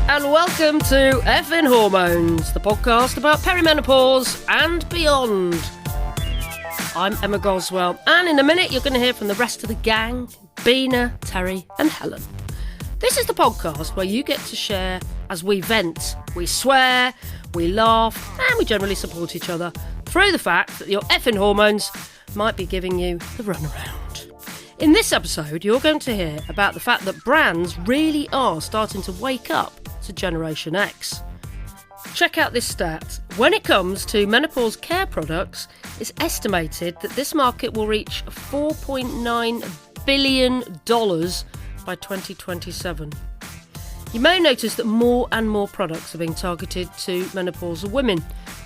and welcome to Effin Hormones, the podcast about perimenopause and beyond. I'm Emma Goswell, and in a minute you're going to hear from the rest of the gang, Bina, Terry and Helen. This is the podcast where you get to share as we vent, we swear, we laugh, and we generally support each other through the fact that your effing hormones might be giving you the runaround. In this episode, you're going to hear about the fact that brands really are starting to wake up to Generation X. Check out this stat. When it comes to menopause care products, it's estimated that this market will reach $4.9 billion by 2027. You may notice that more and more products are being targeted to menopausal women.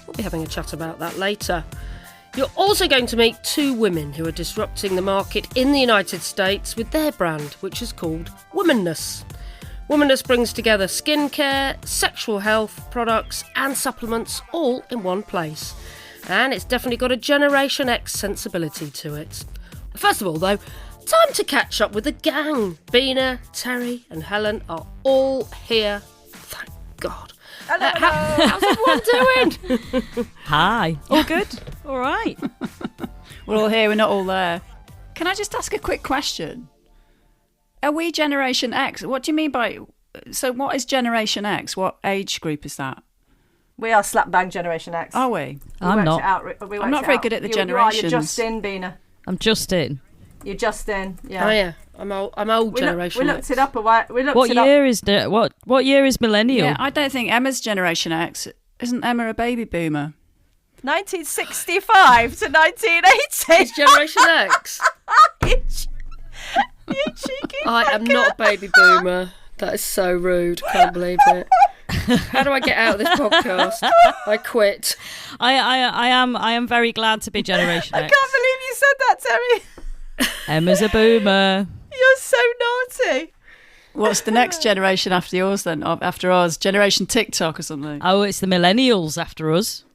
We'll be having a chat about that later. You're also going to meet two women who are disrupting the market in the United States with their brand, which is called Womaness. Womaness brings together skincare, sexual health products and supplements all in one place. And it's definitely got a Generation X sensibility to it. First of all, though, time to catch up with the gang. Bina, Terry and Helen are all here. Thank God. Hello. How's everyone doing? Hi. All good? All right. We're all here, we're not all there. Can I just ask a quick question? Are we Generation X? What do you mean by... So what is Generation X? What age group is that? We are slap bang Generation X. Are we? I'm not. I'm not very good at the generations. You're just in, Bina. I'm just in. You're just in, yeah. Oh yeah, I'm old Generation We looked X. it up a while. What year is what year is millennial? Yeah, I don't think Emma's Generation X. Isn't Emma a baby boomer? 1965 to 1980. It's Generation X. You cheeky I am not a baby boomer. That is so rude. Can't believe it. How do I get out of this podcast? I quit. I am very glad to be Generation I X. can't believe you said that, Terry. Emma's a boomer. You're so naughty. What's the next generation after yours then? After ours? Generation TikTok or something? Oh, it's the millennials after us.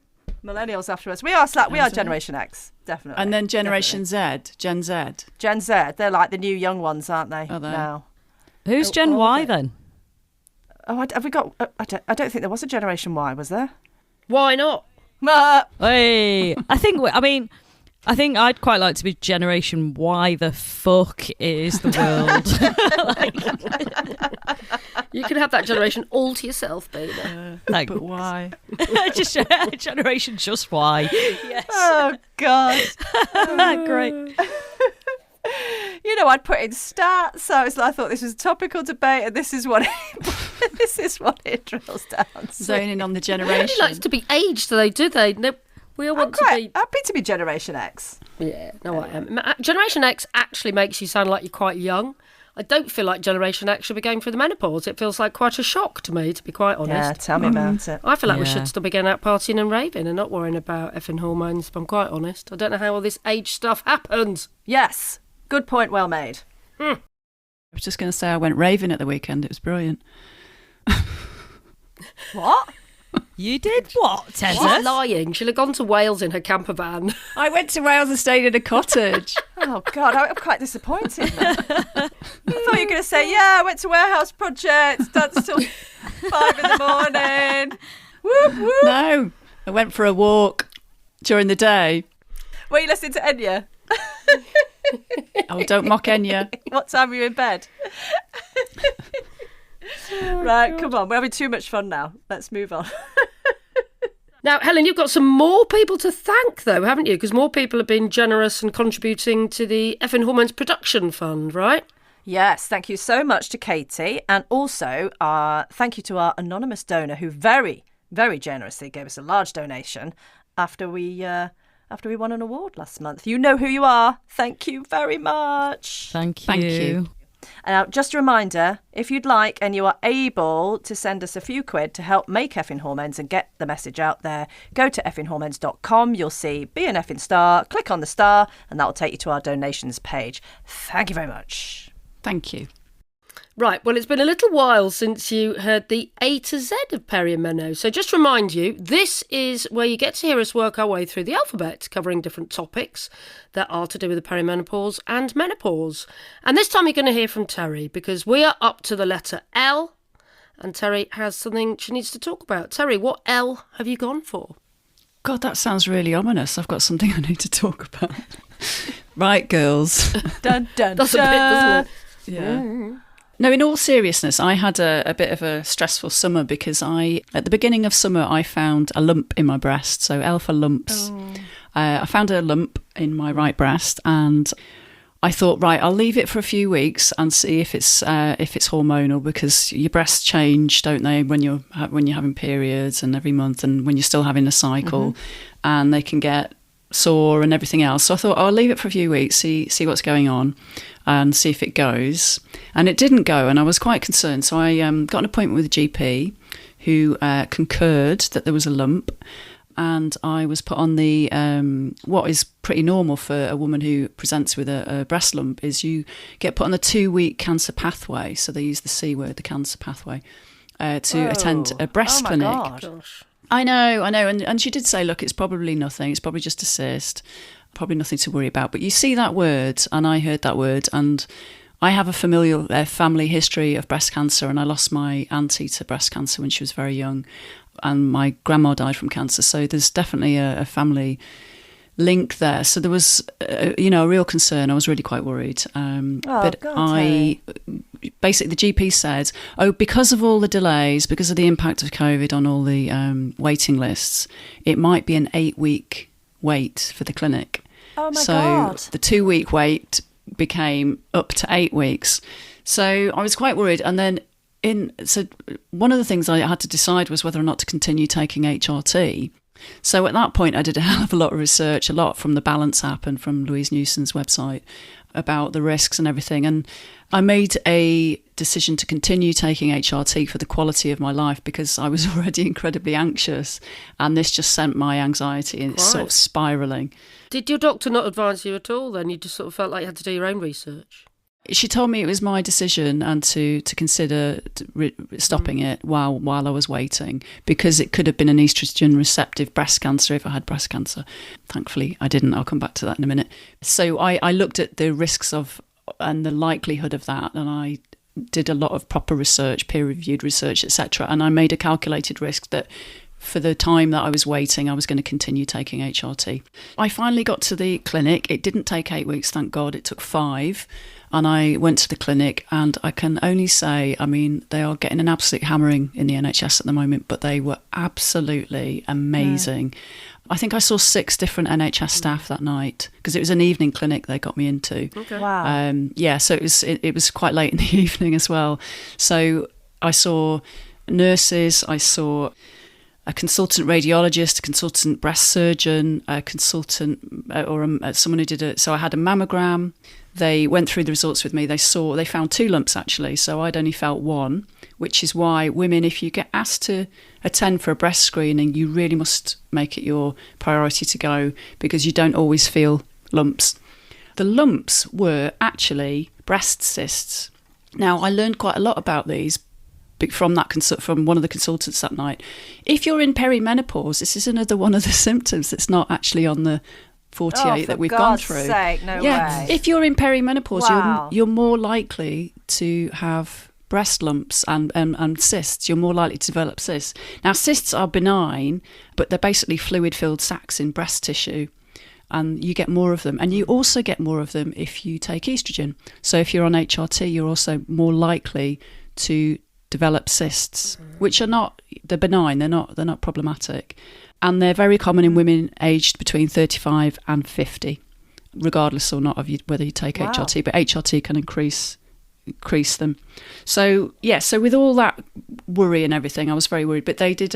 Millennials after us. We are Generation X, definitely. And then Generation Z, Gen Z. Gen Z. They're like the new young ones, aren't they? Are they? Now. Who's Gen Y then? Oh, have we got? I don't think there was a Generation Y, was there? Why not? Hey, I think I'd quite like to be Generation Y. The fuck is the world? You can have that generation all to yourself, baby. Like, But why? just Generation just Y. Yes. Oh God. Great. You know, I'd put in stats, so I thought this was a topical debate, and this is what it drills down to. Zoning on the Nobody generation. likes to be aged, do they? No, we all I'm want to quite be. happy to be Generation X. Yeah, no, I am. Generation X actually makes you sound like you're quite young. I don't feel like Generation X should be going through the menopause. It feels like quite a shock to me, to be quite honest. Yeah, tell me about it. I feel like we Yeah. should still be going out partying and raving and not worrying about effing hormones, if I'm quite honest. I don't know how all this age stuff happens. Yes, good point, well made. I was just going to say I went raving at the weekend. It was brilliant. What? You did what, She's Tessa? lying. She'll have gone to Wales in her camper van. I went to Wales and stayed in a cottage. Oh God, I'm quite disappointed. I thought you were going to say, yeah, I went to Warehouse Project, danced till 5 in the morning. Whoop whoop. No, I went for a walk during the day. Were you listening to Enya? Oh, don't mock Enya. What time were you in bed? Right, come on. We're having too much fun now. Let's move on. Now, Helen, you've got some more people to thank, though, haven't you? Because more people have been generous and contributing to the Effin Hormones Production Fund, right? Yes, thank you so much to Katie. And also, thank you to our anonymous donor who very, very generously gave us a large donation after we won an award last month. You know who you are. Thank you very much. Thank you. Thank you. And just a reminder, if you'd like and you are able to send us a few quid to help make Effin Hormones and get the message out there, go to effinhormones.com. You'll see Be an Effin Star, click on the star, and that will take you to our donations page. Thank you very much. Thank you. Right, well, it's been a little while since you heard the A to Z of Peri-and-Meno. So just to remind you, this is where you get to hear us work our way through the alphabet, covering different topics that are to do with the perimenopause and menopause. And this time you're going to hear from Terry, because we are up to the letter L, and Terry has something she needs to talk about. Terry, what L have you gone for? God, that sounds really ominous. I've got something I need to talk about. Right, girls. Dun, dun, That's a bit, doesn't it? Yeah. No, in all seriousness, I had a bit of a stressful summer because at the beginning of summer, I found a lump in my breast. So L for lumps. I found a lump in my right breast, and I thought, right, I'll leave it for a few weeks and see if it's hormonal, because your breasts change, don't they, when you're having periods and every month, and when you're still having a cycle, and they can get sore and everything else. So I thought, I'll leave it for a few weeks, see what's going on, and see if it goes. And it didn't go, and I was quite concerned. So I got an appointment with a GP who concurred that there was a lump. And I was put on the, what is pretty normal for a woman who presents with a breast lump, is you get put on the 2-week cancer pathway. So they use the C word, the cancer pathway, to attend a breast clinic. Gosh. I know. And she did say, look, it's probably nothing. It's probably just a cyst. Probably nothing to worry about. But you see that word, and I heard that word, and I have a familial family history of breast cancer, and I lost my auntie to breast cancer when she was very young. And my grandma died from cancer, so there's definitely a family link there. So there was, a real concern. I was really quite worried. But God, basically, the GP said, because of all the delays, because of the impact of COVID on all the waiting lists, it might be an 8-week wait for the clinic. Oh my God. So the 2-week wait became up to 8 weeks. So I was quite worried. And then so one of the things I had to decide was whether or not to continue taking HRT. So at that point, I did a hell of a lot of research, a lot from the Balance app and from Louise Newson's website about the risks and everything. And I made a decision to continue taking HRT for the quality of my life, because I was already incredibly anxious, and this just sent my anxiety and it's sort of spiralling. Did your doctor not advise you at all then? You just sort of felt like you had to do your own research? She told me it was my decision, and to consider stopping it while I was waiting, because it could have been an estrogen receptive breast cancer if I had breast cancer. Thankfully, I didn't. I'll come back to that in a minute. So I looked at the risks of and the likelihood of that, and I did a lot of proper research, peer-reviewed research, etc. And I made a calculated risk that for the time that I was waiting, I was going to continue taking HRT. I finally got to the clinic. It didn't take 8 weeks, thank God. It took 5. And I went to the clinic, and I can only say, I mean, they are getting an absolute hammering in the NHS at the moment, but they were absolutely amazing. Yeah. I think I saw 6 different NHS staff that night, because it was an evening clinic they got me into. Okay. Wow. So it was quite late in the evening as well. So I saw nurses, I saw a consultant radiologist, a consultant breast surgeon, a consultant someone who did it. So I had a mammogram. They went through the results with me. They found 2 lumps actually. So I'd only felt 1, which is why women, if you get asked to attend for a breast screening, you really must make it your priority to go, because you don't always feel lumps. The lumps were actually breast cysts. Now, I learned quite a lot about these from one of the consultants that night. If you're in perimenopause, this is another one of the symptoms that's not actually on the 48 that we've gone through. For God's sake, no way. If you're in perimenopause, Wow. you're more likely to have breast lumps and cysts. You're more likely to develop cysts. Now, cysts are benign, but they're basically fluid-filled sacs in breast tissue, and you get more of them. And you also get more of them if you take estrogen. So if you're on HRT, you're also more likely to develop cysts, which they're benign, they're not problematic. And they're very common in women aged between 35 and 50, regardless or not of whether you take HRT, but HRT can increase them. So with all that worry and everything, I was very worried. But they did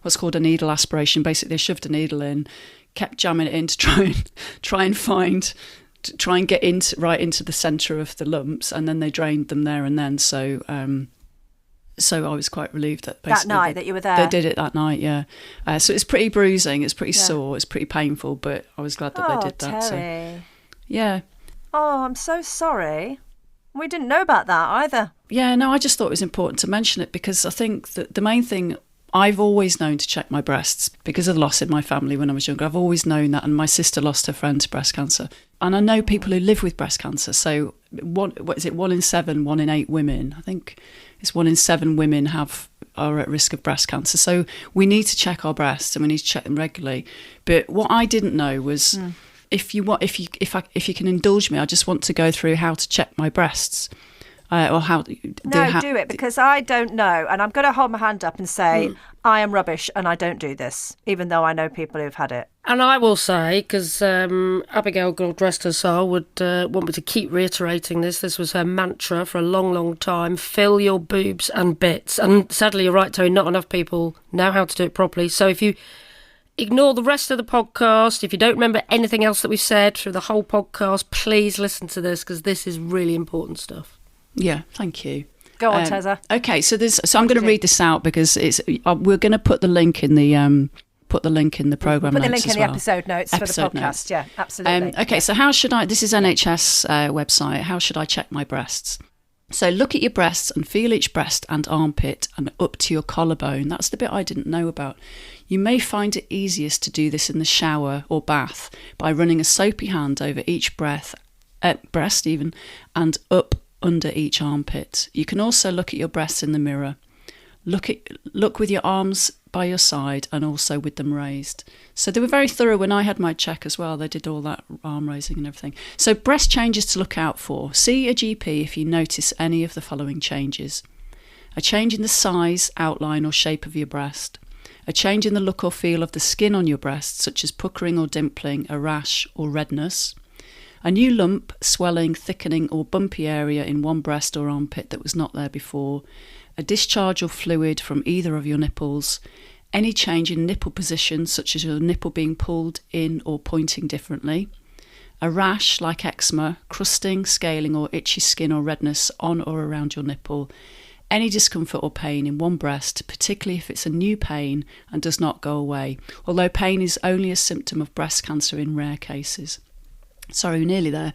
what's called a needle aspiration. Basically, they shoved a needle in, kept jamming it in to try and get into the centre of the lumps, and then they drained them there and then. So I was quite relieved that basically that night that you were there. They did it that night, yeah. So it's pretty bruising, it's pretty sore, it's pretty painful, but I was glad that they did that. Terry. So, yeah. Oh, I'm so sorry. We didn't know about that either. Yeah, no, I just thought it was important to mention it, because I think that the main thing, I've always known to check my breasts because of the loss in my family when I was younger. I've always known that, and my sister lost her friend to breast cancer. And I know people who live with breast cancer. So 1 in 7, 1 in 8 women? I think it's 1 in 7 women are at risk of breast cancer. So we need to check our breasts and we need to check them regularly. But what I didn't know was if you can indulge me, I just want to go through how to check my breasts. Or how do it, because I don't know, and I'm going to hold my hand up and say I am rubbish and I don't do this, even though I know people who've had it. And I will say, because Abigail, God rest her soul, would want me to keep reiterating this. This was her mantra for a long, long time. Fill your boobs and bits. And sadly, you're right, Terry, not enough people know how to do it properly. So if you ignore the rest of the podcast, if you don't remember anything else that we've said through the whole podcast, please listen to this, because this is really important stuff. Yeah, thank you. Go on, Tessa. Okay, so I'm going to read this out because we're going to put the link in the program notes. Put the link in the episode notes for the podcast. Yeah, absolutely. Okay, so how should I? This is NHS website. How should I check my breasts? So look at your breasts and feel each breast and armpit and up to your collarbone. That's the bit I didn't know about. You may find it easiest to do this in the shower or bath by running a soapy hand over each breast even, and up under each armpit. You can also look at your breasts in the mirror. Look with your arms by your side and also with them raised. So they were very thorough when I had my check as well. They did all that arm raising and everything. So breast changes to look out for. See a GP if you notice any of the following changes: a change in the size, outline or shape of your breast, a change in the look or feel of the skin on your breast, such as puckering or dimpling, a rash or redness, a new lump, swelling, thickening or bumpy area in one breast or armpit that was not there before, a discharge or fluid from either of your nipples, any change in nipple position such as your nipple being pulled in or pointing differently, a rash like eczema, crusting, scaling or itchy skin or redness on or around your nipple, any discomfort or pain in one breast, particularly if it's a new pain and does not go away, although pain is only a symptom of breast cancer in rare cases. Sorry, nearly there.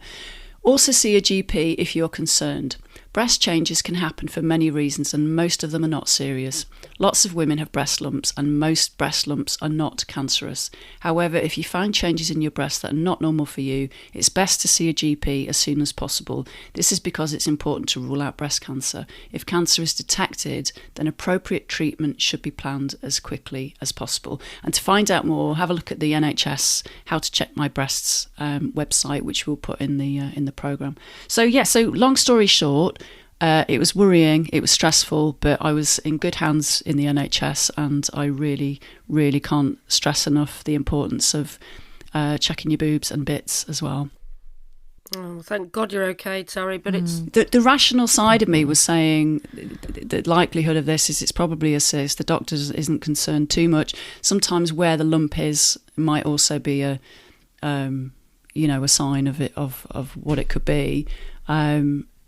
Also see a GP if you're concerned. Breast changes can happen for many reasons and most of them are not serious. Lots of women have breast lumps and most breast lumps are not cancerous. However, if you find changes in your breast that are not normal for you, it's best to see a GP as soon as possible. This is because it's important to rule out breast cancer. If cancer is detected, then appropriate treatment should be planned as quickly as possible. And to find out more, have a look at the NHS How to Check My Breasts website, which we'll put in the programme. So long story short, it was worrying, it was stressful, but I was in good hands in the NHS, and I really, really can't stress enough the importance of checking your boobs and bits as well. Oh, thank God you're okay, Terry, but it's... The rational side of me was saying the likelihood of this is it's probably a cyst. The doctor isn't concerned too much. Sometimes where the lump is might also be a sign of it, of what it could be.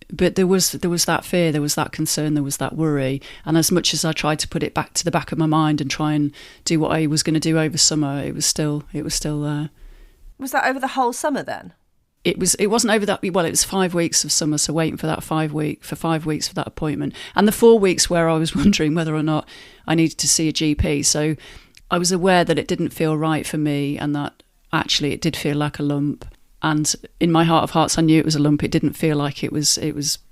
But there was that fear, there was that concern, there was that worry. And as much as I tried to put it back to the back of my mind and try and do what I was going to do over summer, it was still there. Was that over the whole summer then? It wasn't over that. Well, it was 5 weeks of summer, so waiting for that 5 weeks for that appointment, and the 4 weeks where I was wondering whether or not I needed to see a GP. So I was aware that it didn't feel right for me, and that actually it did feel like a lump. And in my heart of hearts, I knew it was a lump. It didn't feel like it was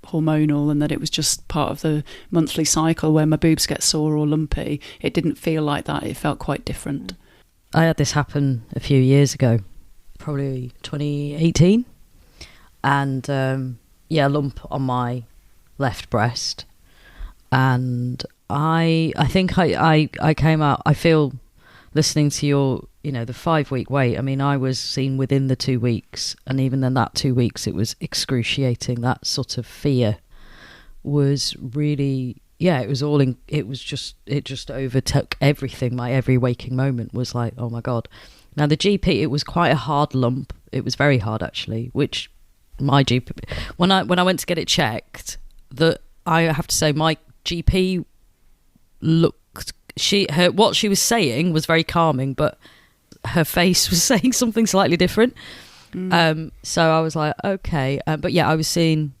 hormonal, and that it was just part of the monthly cycle where my boobs get sore or lumpy. It didn't feel like that. It felt quite different. I had this happen a few years ago, probably 2018, and a lump on my left breast, and I think I came out. I feel, listening to your, the 5 week wait, I mean, I was seen within the 2 weeks, and even then that 2 weeks, it was excruciating. That sort of fear was really, it just overtook everything. My every waking moment was like, oh my God. Now the GP, it was quite a hard lump. It was very hard actually, which my GP, when I went to get it checked, I have to say my GP looked, what she was saying was very calming, but her face was saying something slightly different. So I was like, okay. But yeah, I was seen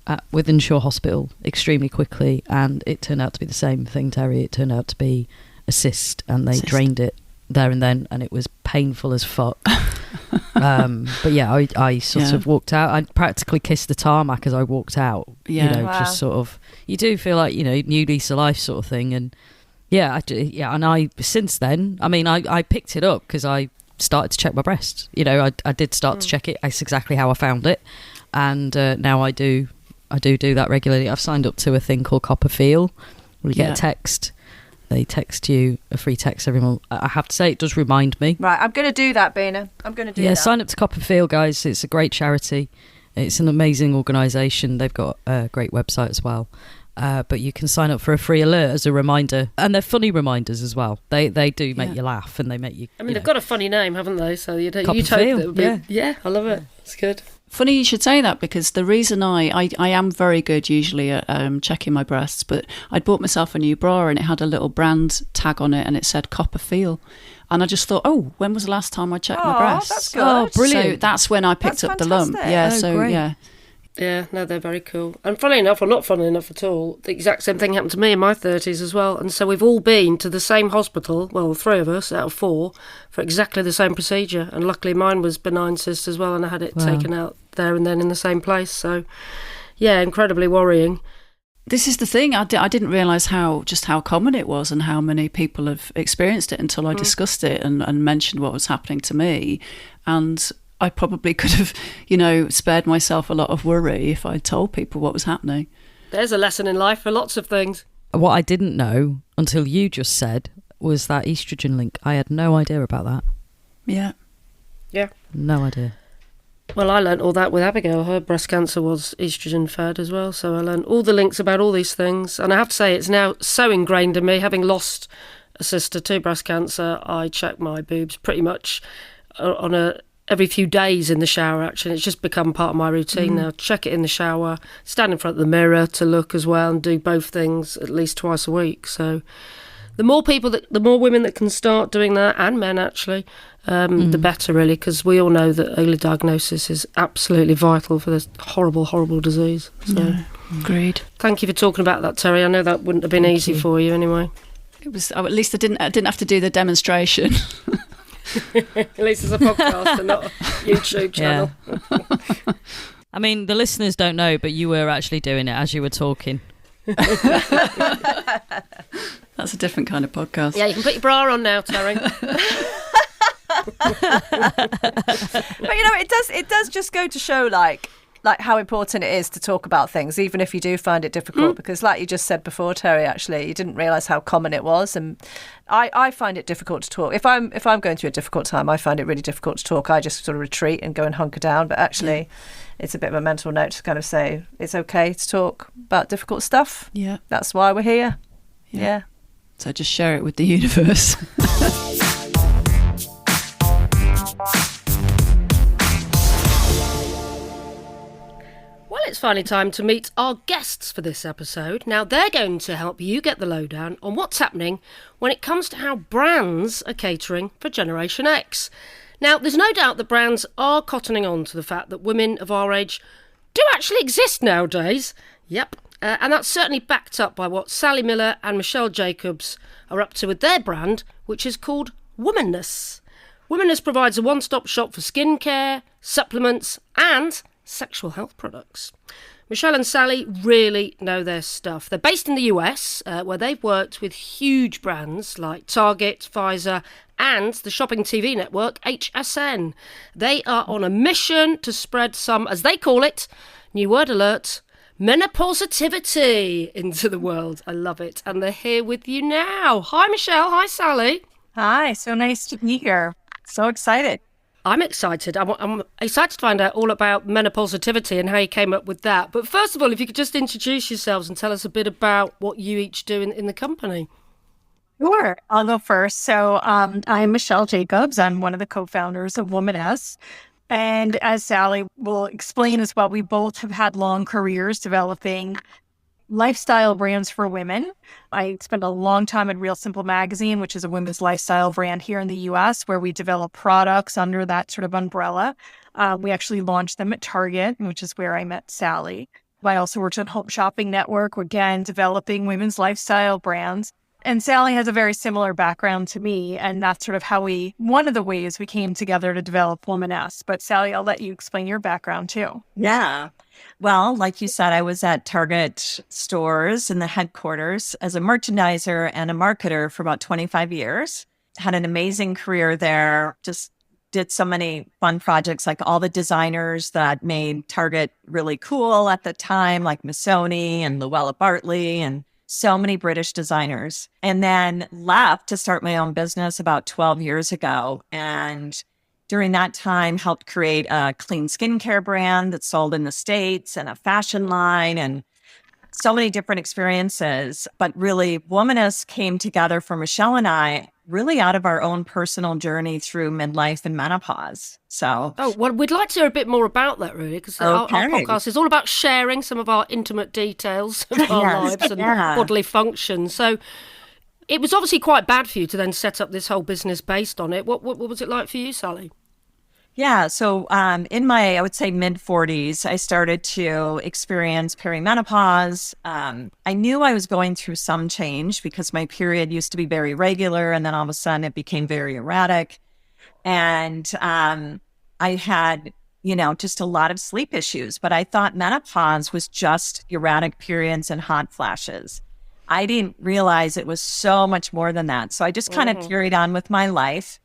at Wythenshawe Hospital extremely quickly, and it turned out to be the same thing, Terry. It turned out to be a cyst, and they drained it there and then, and it was painful as fuck. But yeah, I sort of walked out. I practically kissed the tarmac as I walked out. Just sort of, you do feel like, new lease of life sort of thing. And and I, since then, I mean, I picked it up because I started to check my breasts. I did start to check it. That's exactly how I found it. And now I do that regularly. I've signed up to a thing called Copper Feel, where you get a text. They text you a free text every month. I have to say, it does remind me. Right, I'm going to do that, Bina. I'm going to do that. Yeah, sign up to Copper Feel, guys. It's a great charity. It's an amazing organisation. They've got a great website as well. But you can sign up for a free alert as a reminder. And they're funny reminders as well. They do make you laugh, and they make you... I mean, they've got a funny name, haven't they? So you'd hope Copper that Feel, would be... Yeah, I love it. It's good. Funny you should say that, because the reason I am very good usually at checking my breasts, but I'd bought myself a new bra and it had a little brand tag on it and it said Copper Feel. And I just thought, when was the last time I checked my breasts? That's good. Oh, brilliant. So that's when I picked up the lump. Yeah, great. Yeah, no, they're very cool. And funnily enough, or not funnily enough at all, the exact same thing happened to me in my 30s as well. And so we've all been to the same hospital, well, 3 of us out of 4, for exactly the same procedure. And luckily mine was benign cyst as well, and I had it taken out there and then in the same place. So, yeah, incredibly worrying. This is the thing. I didn't realise how common it was and how many people have experienced it until I discussed it and mentioned what was happening to me. And I probably could have, spared myself a lot of worry if I'd told people what was happening. There's a lesson in life for lots of things. What I didn't know until you just said was that estrogen link. I had no idea about that. Yeah. Yeah. No idea. Well, I learnt all that with Abigail. Her breast cancer was estrogen fed as well. So I learnt all the links about all these things. And I have to say, it's now so ingrained in me. Having lost a sister to breast cancer, I check my boobs pretty much on every few days in the shower, actually. It's just become part of my routine now. Check it in the shower, stand in front of the mirror to look as well, and do both things at least twice a week. So the more women that can start doing that, and men actually, the better, really, because we all know that early diagnosis is absolutely vital for this horrible, horrible disease. So, agreed. Thank you for talking about that, Terry. I know that wouldn't have been easy for you anyway. It was. At least I didn't have to do the demonstration. At least it's a podcast and not a YouTube channel. Yeah. I mean, the listeners don't know, but you were actually doing it as you were talking. That's a different kind of podcast. Yeah, you can put your bra on now, Terry. But it does just go to show like how important it is to talk about things, even if you do find it difficult, because like you just said before, Terry, actually, you didn't realise how common it was. And I find it difficult to talk. If I'm going through a difficult time, I find it really difficult to talk. I just sort of retreat and go and hunker down. But actually, it's a bit of a mental note to kind of say it's okay to talk about difficult stuff. Yeah. That's why we're here. Yeah. So just share it with the universe. Well, it's finally time to meet our guests for this episode. Now, they're going to help you get the lowdown on what's happening when it comes to how brands are catering for Generation X. Now, there's no doubt that brands are cottoning on to the fact that women of our age do actually exist nowadays. Yep. And that's certainly backed up by what Sally Mueller and Michelle Jacobs are up to with their brand, which is called Womaness. Womaness provides a one-stop shop for skincare, supplements, and sexual health products. Michelle and Sally really know their stuff. They're based in the US, where they've worked with huge brands like Target, Pfizer, and the shopping TV network HSN. They are on a mission to spread some, as they call it, new word alert, menopositivity into the world. I love it. And they're here with you now. Hi, Michelle. Hi, Sally. Hi, so nice to be here. So excited. I'm excited. I'm excited to find out all about menopositivity and how you came up with that. But first of all, if you could just introduce yourselves and tell us a bit about what you each do in the company. Sure, I'll go first. So I'm Michelle Jacobs. I'm one of the co-founders of Womaness. And as Sally will explain as well, we both have had long careers developing lifestyle brands for women. I spent a long time at Real Simple Magazine, which is a women's lifestyle brand here in the US, where we develop products under that sort of umbrella. We actually launched them at Target, which is where I met Sally. I also worked at Home Shopping Network, again, developing women's lifestyle brands. And Sally has a very similar background to me. And that's sort of how one of the ways we came together to develop Womaness. But Sally, I'll let you explain your background too. Yeah. Well, like you said, I was at Target stores in the headquarters as a merchandiser and a marketer for about 25 years. Had an amazing career there. Just did so many fun projects, like all the designers that made Target really cool at the time, like Missoni and Luella Bartley and so many British designers. And then left to start my own business about 12 years ago. And during that time, helped create a clean skincare brand that sold in the States and a fashion line and so many different experiences. But really, Womaness came together for Michelle and I really out of our own personal journey through midlife and menopause. So, well, we'd like to hear a bit more about that, really, because our podcast is all about sharing some of our intimate details of our lives and bodily functions. So it was obviously quite bad for you to then set up this whole business based on it. What was it like for you, Sally? Yeah. So in my, I would say, mid-40s, I started to experience perimenopause. I knew I was going through some change because my period used to be very regular, and then all of a sudden it became very erratic. And I had, just a lot of sleep issues. But I thought menopause was just erratic periods and hot flashes. I didn't realize it was so much more than that. So I just kind of carried on with my life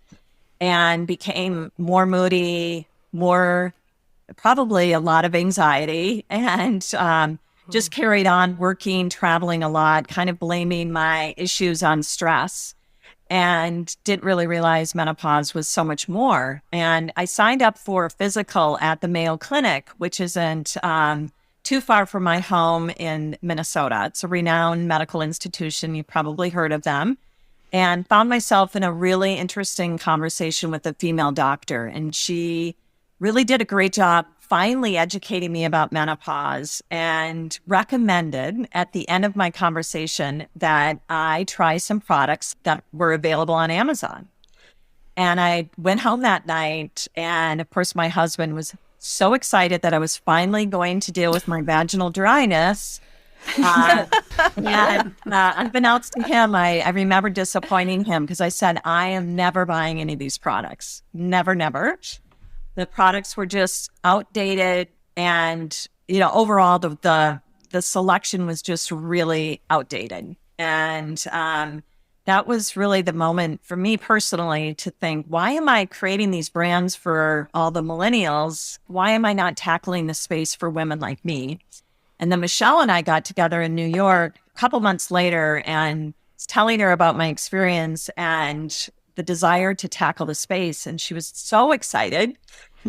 and became more moody, probably a lot of anxiety, and just carried on working, traveling a lot, kind of blaming my issues on stress, and didn't really realize menopause was so much more. And I signed up for a physical at the Mayo Clinic, which isn't too far from my home in Minnesota. It's a renowned medical institution. You've probably heard of them. And found myself in a really interesting conversation with a female doctor. And she really did a great job finally educating me about menopause and recommended at the end of my conversation that I try some products that were available on Amazon. And I went home that night. And of course, my husband was so excited that I was finally going to deal with my vaginal dryness. Unbeknownst to him, I remember disappointing him because I said, I am never buying any of these products. Never, never. The products were just outdated. And, overall, the selection was just really outdated. And that was really the moment for me personally to think, why am I creating these brands for all the millennials? Why am I not tackling the space for women like me? And then Michelle and I got together in New York a couple months later and was telling her about my experience and the desire to tackle the space. And she was so excited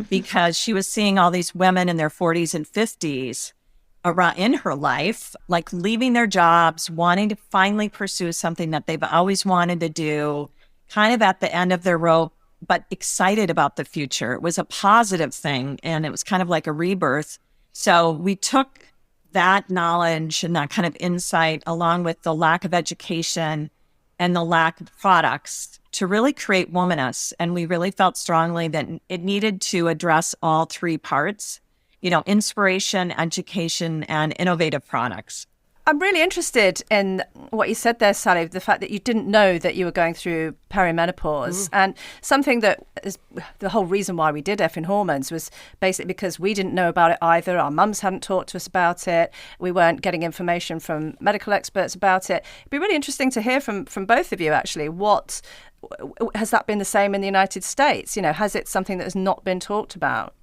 because she was seeing all these women in their 40s and 50s around in her life, like leaving their jobs, wanting to finally pursue something that they've always wanted to do, kind of at the end of their rope, but excited about the future. It was a positive thing, and it was kind of like a rebirth. So we took that knowledge and that kind of insight, along with the lack of education and the lack of products, to really create Womaness. And we really felt strongly that it needed to address all three parts, inspiration, education, and innovative products. I'm really interested in what you said there, Sally, the fact that you didn't know that you were going through perimenopause. And something that is the whole reason why we did Effin Hormones was basically because we didn't know about it either. Our mums hadn't talked to us about it. We weren't getting information from medical experts about it. It'd be really interesting to hear from both of you, actually. What has that been the same in the United States? Has it something that has not been talked about?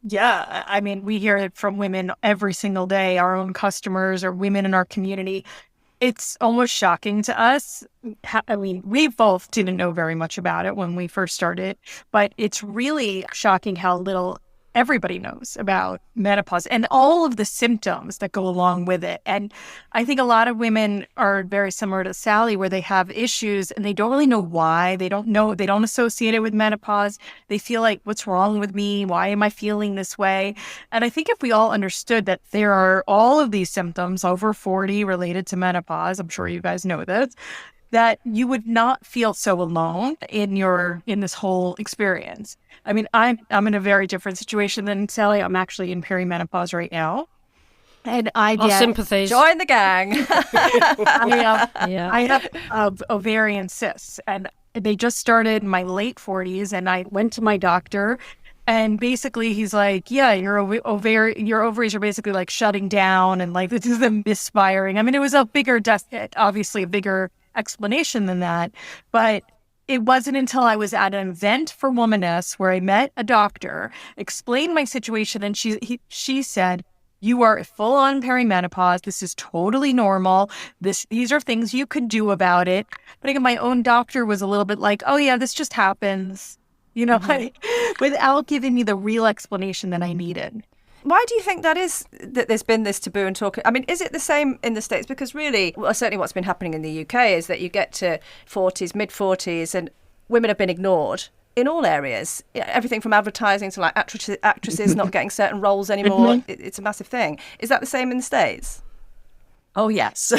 Yeah, I mean, we hear it from women every single day, our own customers or women in our community. It's almost shocking to us. I mean, we both didn't know very much about it when we first started, but it's really shocking how little everybody knows about menopause and all of the symptoms that go along with it. And I think a lot of women are very similar to Sally, where they have issues and they don't really know why. They don't associate it with menopause. They feel like, what's wrong with me? Why am I feeling this way? And I think if we all understood that there are all of these symptoms over 40 related to menopause, I'm sure you guys know this, that you would not feel so alone in this whole experience. I mean, I'm in a very different situation than Sally. I'm actually in perimenopause right now. And I Our get sympathies. Join the gang. I have ovarian cysts, and they just started in my late 40s, and I went to my doctor, and basically he's like, yeah, your ovaries are basically like shutting down, and like this is them misfiring. I mean, it was obviously a bigger explanation than that, but it wasn't until I was at an event for Womaness where I met a doctor, explained my situation, and she said, you are full on perimenopause. This is totally normal. These are things you could do about it. But again, my own doctor was a little bit like, oh yeah, this just happens, without giving me the real explanation that I needed. Why do you think that is, that there's been this taboo and talk? I mean, is it the same in the States? Because really, well, certainly what's been happening in the UK is that you get to 40s, mid-40s, and women have been ignored in all areas. Everything from advertising to like actresses not getting certain roles anymore. It's a massive thing. Is that the same in the States? Oh, yes.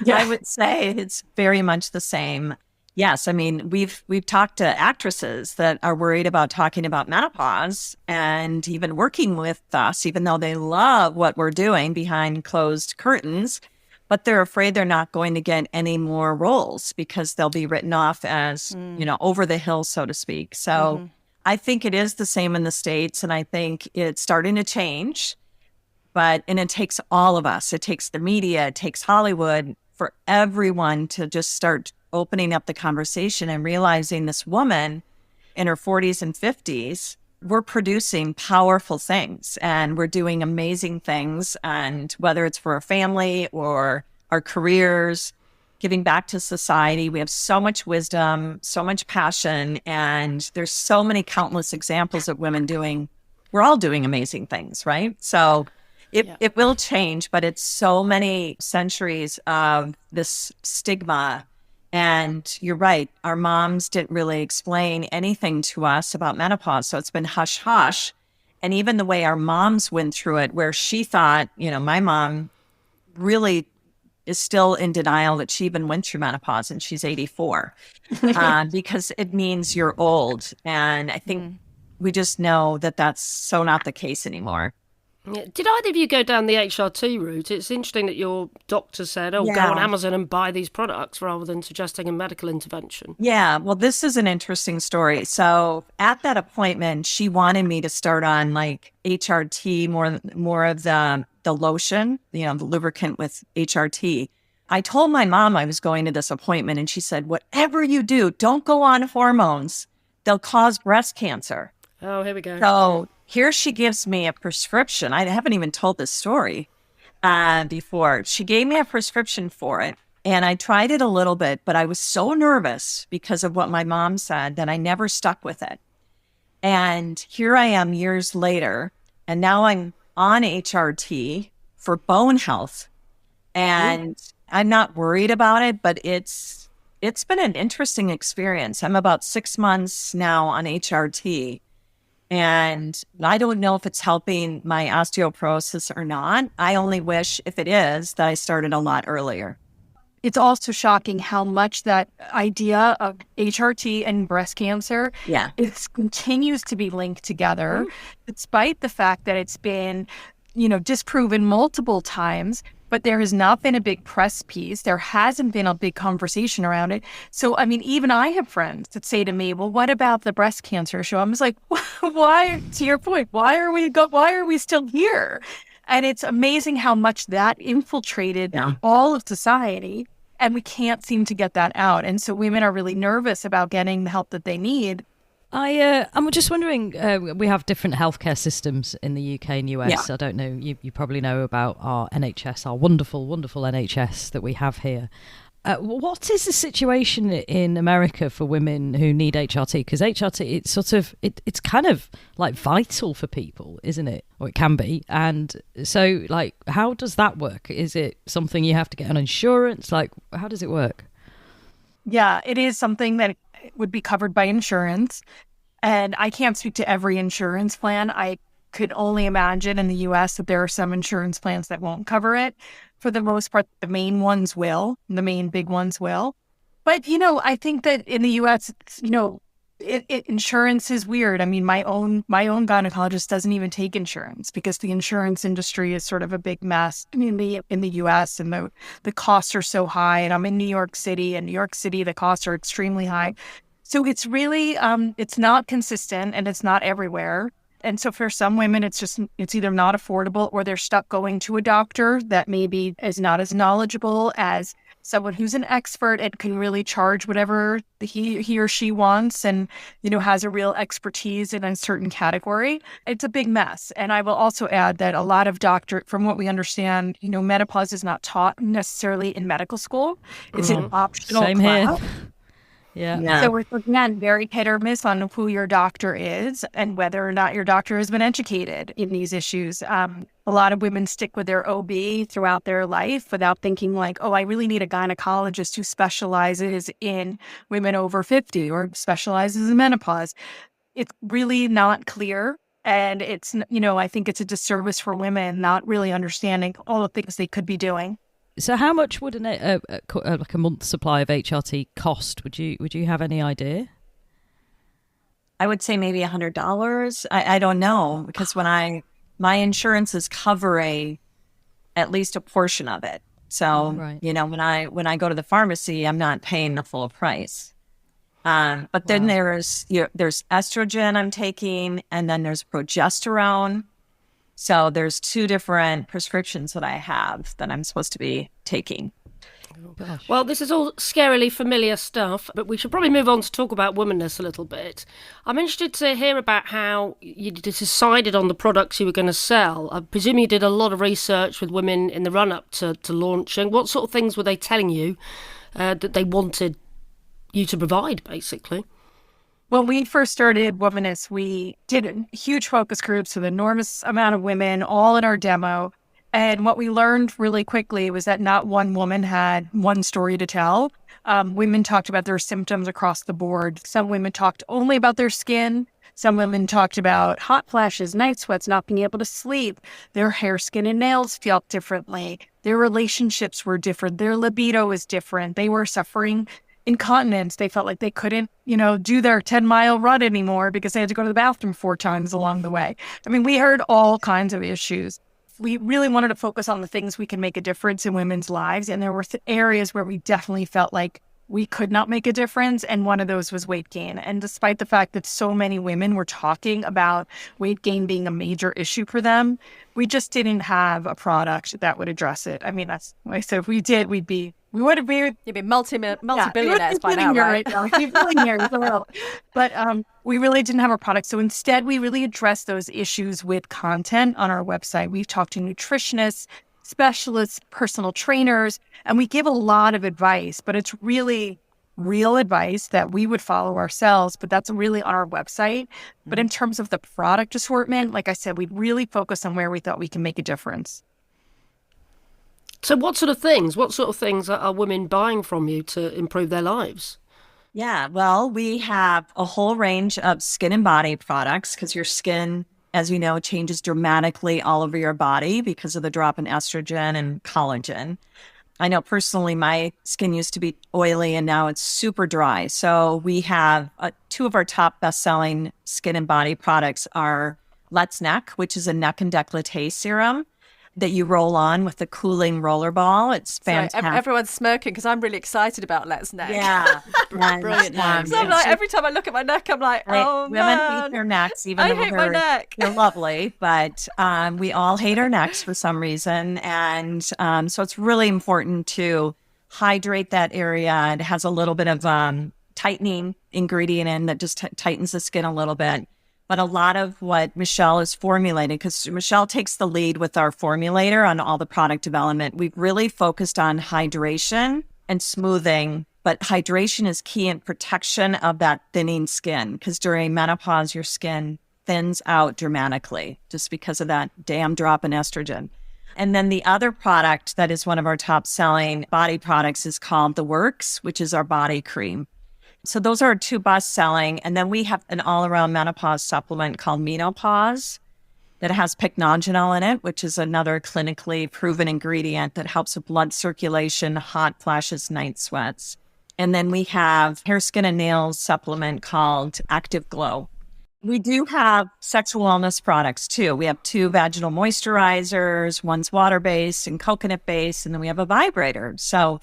I would say it's very much the same. Yes, I mean, we've talked to actresses that are worried about talking about menopause and even working with us, even though they love what we're doing behind closed curtains, but they're afraid they're not going to get any more roles because they'll be written off as, over the hill, so to speak. So I think it is the same in the States, and I think it's starting to change. And it takes all of us. It takes the media, it takes Hollywood, for everyone to just start opening up the conversation and realizing this woman in her 40s and 50s, we're producing powerful things and we're doing amazing things. And whether it's for our family or our careers, giving back to society, we have so much wisdom, so much passion, and there's so many countless examples of women we're all doing amazing things, right? So it will change, but it's so many centuries of this stigma. And you're right, our moms didn't really explain anything to us about menopause. So it's been hush hush. And even the way our moms went through it, where she thought, my mom really is still in denial that she even went through menopause, and she's 84 because it means you're old. And I think we just know that that's so not the case anymore. Yeah. Did either of you go down the HRT route? It's interesting that your doctor said, go on Amazon and buy these products rather than suggesting a medical intervention. Yeah, well, this is an interesting story. So at that appointment, she wanted me to start on like HRT, more of the lotion, the lubricant with HRT. I told my mom I was going to this appointment, and she said, whatever you do, don't go on hormones. They'll cause breast cancer. Oh, here we go. So here she gives me a prescription. I haven't even told this story before. She gave me a prescription for it, and I tried it a little bit, but I was so nervous because of what my mom said that I never stuck with it. And here I am years later, and now I'm on HRT for bone health. And I'm not worried about it, but it's been an interesting experience. I'm about 6 months now on HRT. And I don't know if it's helping my osteoporosis or not. I only wish, if it is, that I started a lot earlier. It's also shocking how much that idea of HRT and breast cancer, it continues to be linked together, despite the fact that it's been, disproven multiple times. But there has not been a big press piece. There hasn't been a big conversation around it. So, I mean, even I have friends that say to me, well, what about the breast cancer show? I'm just like, why, to your point, why are we still here? And it's amazing how much that infiltrated all of society, and we can't seem to get that out. And so women are really nervous about getting the help that they need. I'm just wondering, we have different healthcare systems in the UK and US. I don't know, you probably know about our NHS, our wonderful, wonderful NHS that we have here. What is the situation in America for women who need HRT? Because HRT, it's kind of like vital for people, isn't it? Or it can be. And so, like, how does that work? Is it something you have to get on insurance? Like, how does it work? Yeah, it is something that would be covered by insurance. And I can't speak to every insurance plan. I could only imagine in the US that there are some insurance plans that won't cover it. For the most part, the main ones will. The main big ones will. But, I think that in the US, Insurance is weird. I mean, my own gynecologist doesn't even take insurance because the insurance industry is sort of a big mess in the U.S. and the costs are so high. And I'm in New York City, and New York City the costs are extremely high. So it's really it's not consistent and it's not everywhere. And so for some women, it's either not affordable or they're stuck going to a doctor that maybe is not as knowledgeable as someone who's an expert and can really charge whatever he or she wants and, has a real expertise in a certain category. It's a big mess. And I will also add that a lot of from what we understand, menopause is not taught necessarily in medical school. It's an optional Same class. here. Yeah. So we're looking at very hit or miss on who your doctor is and whether or not your doctor has been educated in these issues. A lot of women stick with their OB throughout their life without thinking like, oh, I really need a gynecologist who specializes in women over 50 or specializes in menopause. It's really not clear. And it's, I think it's a disservice for women not really understanding all the things they could be doing. So how much would like a month's supply of HRT cost? Would you have any idea? I would say maybe $100. I don't know, because when my insurance is covering at least a portion of it. So, Right. when I go to the pharmacy, I'm not paying the full price. But then there's estrogen I'm taking, and then there's progesterone. So there's 2 different prescriptions that I have that I'm supposed to be taking. Well, this is all scarily familiar stuff, but we should probably move on to talk about Womaness a little bit. I'm interested to hear about how you decided on the products you were going to sell. I presume you did a lot of research with women in the run-up to launching. What sort of things were they telling you that they wanted you to provide, basically? When we first started Womaness, we did huge focus groups with an enormous amount of women, all in our demo. And what we learned really quickly was that not one woman had one story to tell. Women talked about their symptoms across the board. Some women talked only about their skin. Some women talked about hot flashes, night sweats, not being able to sleep. Their hair, skin, and nails felt differently. Their relationships were different. Their libido was different. They were suffering incontinence. They felt like they couldn't, do their 10-mile run anymore because they had to go to the bathroom 4 times along the way. I mean, we heard all kinds of issues. We really wanted to focus on the things we can make a difference in women's lives. And there were areas where we definitely felt like we could not make a difference. And one of those was weight gain. And despite the fact that so many women were talking about weight gain being a major issue for them, we just didn't have a product that would address it. I mean, that's why I said if we did, we would be You'd be multi-billionaires by now, right? We'd be billionaires. But we really didn't have a product. So instead, we really addressed those issues with content on our website. We've talked to nutritionists, specialists, personal trainers, and we give a lot of advice, but it's really real advice that we would follow ourselves, but that's really on our website. But in terms of the product assortment, like I said, we really focus on where we thought we can make a difference. So what sort of things are women buying from you to improve their lives? Yeah, well, we have a whole range of skin and body products because your skin, as you know, changes dramatically all over your body because of the drop in estrogen and collagen. I know personally my skin used to be oily and now it's super dry. So we have 2 of our top best-selling skin and body products are Let's Neck, which is a neck and décolleté serum that you roll on with the cooling roller ball. It's fantastic. Sorry, everyone's smirking because I'm really excited about Let's Neck. Yeah. Brilliant name. So I'm like, every time I look at my neck, I'm like, oh, women hate their necks, even though I hate my neck. They're lovely, but we all hate our necks for some reason. And so it's really important to hydrate that area. It has a little bit of tightening ingredient in that just tightens the skin a little bit. But a lot of what Michelle is formulating, because Michelle takes the lead with our formulator on all the product development, we've really focused on hydration and smoothing. But hydration is key in protection of that thinning skin, because during menopause, your skin thins out dramatically just because of that damn drop in estrogen. And then the other product that is one of our top selling body products is called The Works, which is our body cream. So those are our 2 best selling. And then we have an all around menopause supplement called Menopause that has pycnogenol in it, which is another clinically proven ingredient that helps with blood circulation, hot flashes, night sweats. And then we have hair, skin, and nails supplement called Active Glow. We do have sexual wellness products too. We have 2 vaginal moisturizers, one's water-based and coconut-based, and then we have a vibrator. So,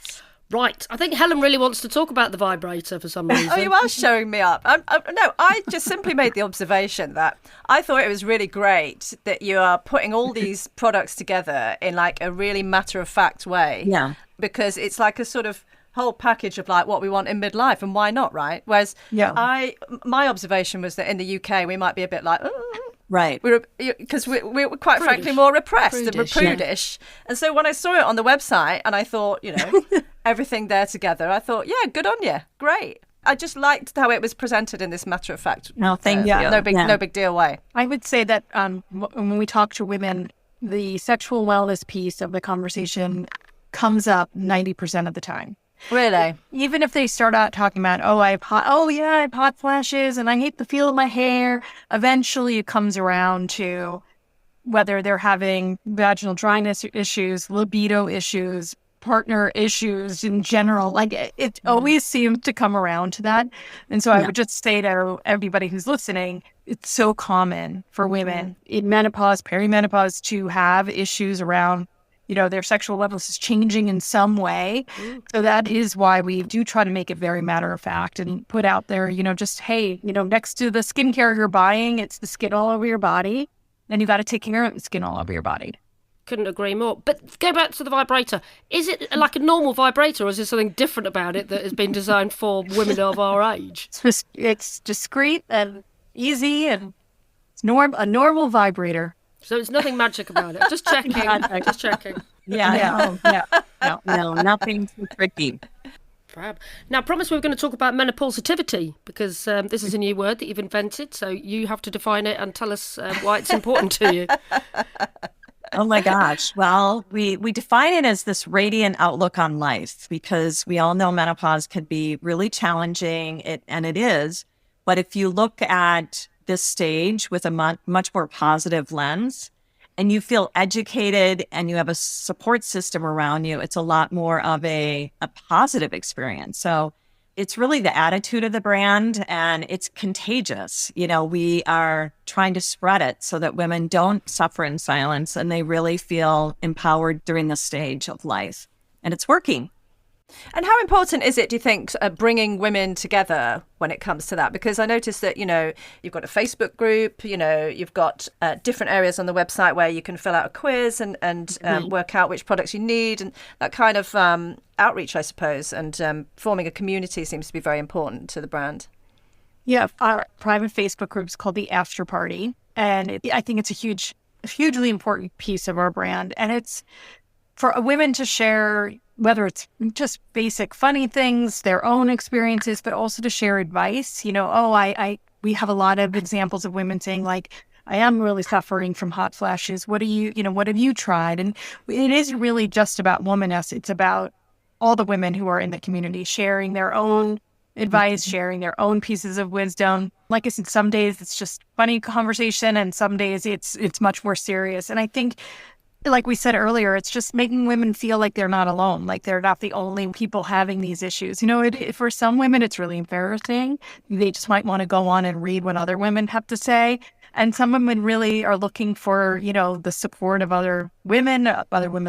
Right. I think Helen really wants to talk about the vibrator for some reason. Oh, you are showing me up. No, I just simply made the observation that I thought it was really great that you are putting all these products together in like a really matter-of-fact way. yeah. Because it's like a sort of whole package of like what we want in midlife and why not, right? Whereas my observation was that in the UK we might be a bit like, Right. Because we're quite frankly more repressed and prudish. And so when I saw it on the website and I thought, everything there together, I thought, yeah, good on you. Great. I just liked how it was presented in this matter of fact. No, thank you. No big deal way. I would say that when we talk to women, the sexual wellness piece of the conversation comes up 90% of the time. Really? Even if they start out talking about, I have hot flashes and I hate the feel of my hair, eventually it comes around to whether they're having vaginal dryness issues, libido issues, partner issues in general. Like it always seems to come around to that. And so I would just say to everybody who's listening, it's so common for women in menopause, perimenopause to have issues around their sexual levels is changing in some way. So that is why we do try to make it very matter of fact and put out there, just, hey, next to the skincare you're buying, it's the skin all over your body. Then you got to take care of the skin all over your body. Couldn't agree more. But go back to the vibrator. Is it like a normal vibrator or is there something different about it that has been designed for women of our age? It's discreet and easy and it's a normal vibrator. So it's nothing magic about it. Just checking. Just checking. No, nothing too tricky. Fab. Now, promise we were going to talk about menopositivity because this is a new word that you've invented. So you have to define it and tell us why it's important to you. Oh my gosh. Well, we define it as this radiant outlook on life because we all know menopause can be really challenging, and it is. But if you look at this stage with a much more positive lens and you feel educated and you have a support system around you, it's a lot more of a positive experience. So it's really the attitude of the brand and it's contagious. We are trying to spread it so that women don't suffer in silence and they really feel empowered during this stage of life. And it's working. And how important is it, do you think, bringing women together when it comes to that? Because I noticed that, you've got a Facebook group, you've got different areas on the website where you can fill out a quiz and work out which products you need and that kind of outreach, I suppose. And forming a community seems to be very important to the brand. Yeah, our private Facebook group is called the After Party. And I think it's a hugely important piece of our brand. And it's for women to share, whether it's just basic funny things, their own experiences, but also to share advice. We have a lot of examples of women saying like, I am really suffering from hot flashes. What have you tried? And it is really just about Womaness. It's about all the women who are in the community sharing their own advice, sharing their own pieces of wisdom. Like I said, some days it's just funny conversation and some days it's much more serious. And I think, like we said earlier, it's just making women feel like they're not alone, like they're not the only people having these issues. For some women, it's really embarrassing. They just might want to go on and read what other women have to say. And some women really are looking for, the support of other women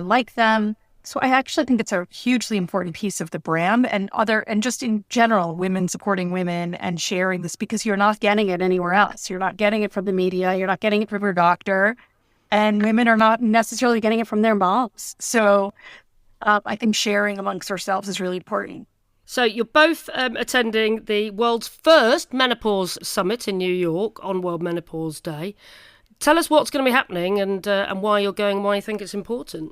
like them. So I actually think it's a hugely important piece of the brand and just in general, women supporting women and sharing this because you're not getting it anywhere else. You're not getting it from the media. You're not getting it from your doctor. And women are not necessarily getting it from their moms. So I think sharing amongst ourselves is really important. So you're both attending the world's first menopause summit in New York on World Menopause Day. Tell us what's going to be happening and why you're going and why you think it's important.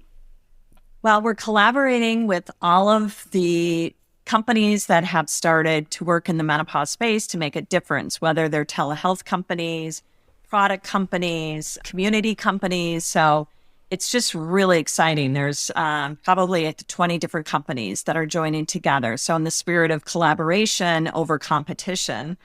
Well, we're collaborating with all of the companies that have started to work in the menopause space to make a difference, whether they're telehealth companies, product companies, community companies. So it's just really exciting. There's probably 20 different companies that are joining together. So in the spirit of collaboration over competition,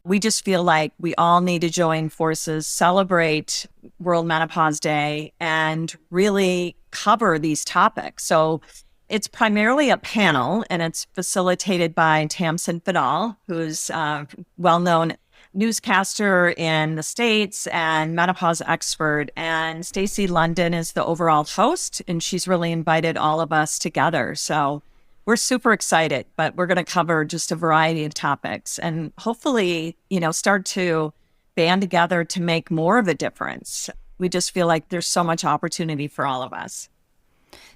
we just feel like we all need to join forces, celebrate World Menopause Day, and really cover these topics. So It's primarily a panel, and it's facilitated by Tamsin Fadal, who's a well-known newscaster in the States and menopause expert. And Stacey London is the overall host, and she's really invited all of us together. So we're super excited, but we're going to cover just a variety of topics and hopefully, start to band together to make more of a difference. We just feel like there's so much opportunity for all of us.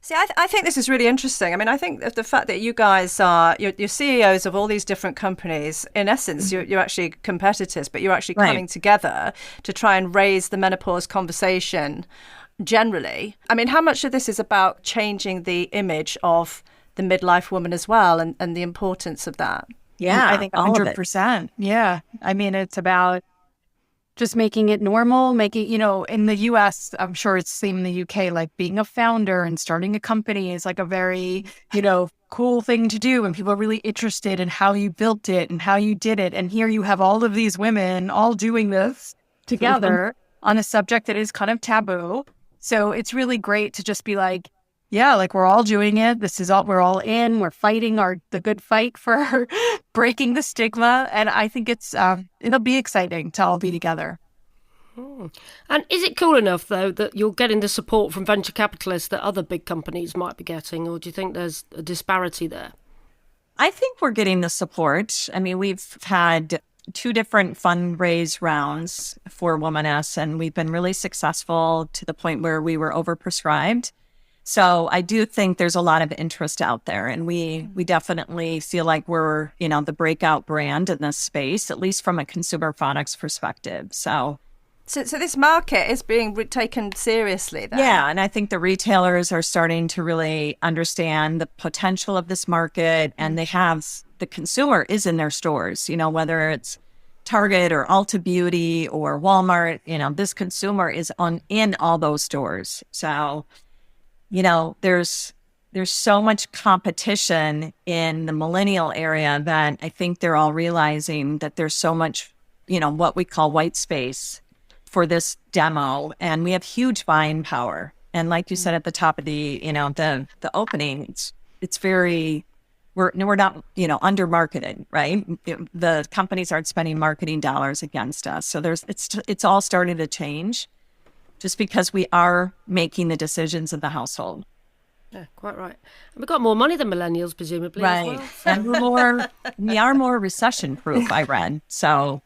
See, I think this is really interesting. I mean, I think the fact that you guys are, you're CEOs of all these different companies, in essence, you're actually competitors, but you're actually coming together to try and raise the menopause conversation generally. I mean, how much of this is about changing the image of the midlife woman as well and the importance of that? Yeah, I think 100%. Yeah. I mean, it's about just making it normal, in the US, I'm sure it's the same in the UK, like being a founder and starting a company is like a very, cool thing to do. And people are really interested in how you built it and how you did it. And here you have all of these women all doing this together on a subject that is kind of taboo. So it's really great to just be like, yeah, like we're all doing it. We're all in. We're fighting the good fight for breaking the stigma. And I think it'll be exciting to all be together. And is it cool enough, though, that you're getting the support from venture capitalists that other big companies might be getting? Or do you think there's a disparity there? I think we're getting the support. I mean, we've had 2 different fundraise rounds for Womaness, and we've been really successful to the point where we were overprescribed. So I do think there's a lot of interest out there, and we definitely feel like we're, the breakout brand in this space, at least from a consumer products perspective. So this market is being taken seriously then? Yeah, and I think the retailers are starting to really understand the potential of this market, and the consumer is in their stores, whether it's Target or Ulta Beauty or Walmart, this consumer is in all those stores. So there's so much competition in the millennial area that I think they're all realizing that there's so much, what we call white space for this demo. And we have huge buying power. And like you said at the top of the opening, it's very, we're not, under marketed, right? The companies aren't spending marketing dollars against us. So it's all starting to change, just because we are making the decisions of the household. Yeah, quite right. And we've got more money than millennials, presumably. Right. As well. And we are more recession-proof, I read. So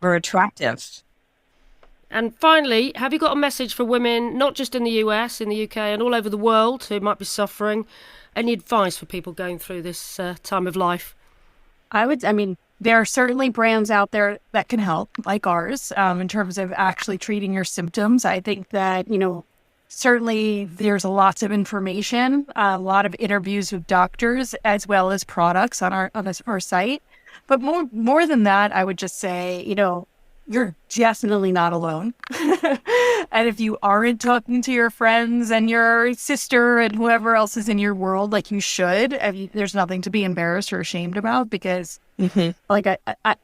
we're attractive. And finally, have you got a message for women, not just in the US, in the UK, and all over the world who might be suffering? Any advice for people going through this time of life? There are certainly brands out there that can help, like ours, in terms of actually treating your symptoms. I think that, certainly there's lots of information, a lot of interviews with doctors, as well as products on our site. But more than that, I would just say, you're definitely not alone. And if you aren't talking to your friends and your sister and whoever else is in your world, like you should, there's nothing to be embarrassed or ashamed about, because like